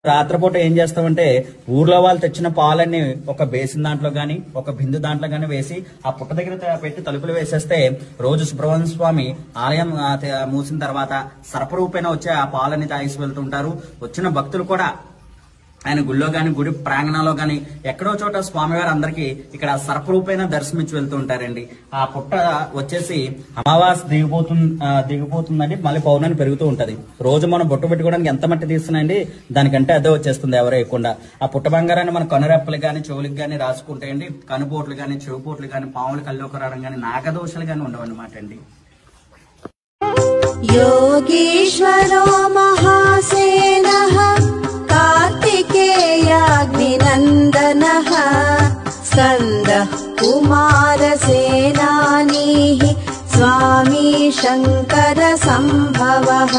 రాత్రిపూట ఏం చేస్తామంటే ఊర్లో వాళ్ళు తెచ్చిన పాలన్నీ ఒక బేసిన్ దాంట్లో గాని ఒక బిందు దాంట్లో గాని వేసి ఆ పుట్ట దగ్గర పెట్టి తలుపులు వేసేస్తే రోజు సుబ్రహ్మణ్య స్వామి ఆలయం మూసిన తర్వాత సర్పరూపేణ వచ్చే ఆ పాలని తాగేసి వెళ్తుంటారు. వచ్చిన భక్తులు కూడా ఆయన గుళ్ళో గాని గుడి ప్రాంగణంలో గాని ఎక్కడో చోట స్వామివారు అందరికి ఇక్కడ సర్పరూపేణ దర్శనమిచ్చి వెళ్తూ ఉంటారండి. ఆ పుట్ట వచ్చేసి అమావాస్య దిగిపోతుందండి, మళ్ళీ పౌర్ణమి పెరుగుతూ ఉంటది. రోజు మనం బొట్టు పెట్టుకోవడానికి ఎంత మట్టి తీస్తున్నాయండి, దానికంటే అదే వచ్చేస్తుంది ఎవరో ఎక్కువ. ఆ పుట్ట బంగారాన్ని మన కనురెప్పలు గాని చెవులకు గాని రాసుకుంటాయండి. కనుపోట్లు గాని చెవుపోట్లు గాని పాములు కల్లోకి రావడం గాని నాగదోషాలు గాని ఉండవన్నమాట అండి. योगीश्वरो महासेनः कार्तिकेयाग्निनन्दनः स्कन्दः कुमारसेनानीः स्वामी शङ्करसम्भवः।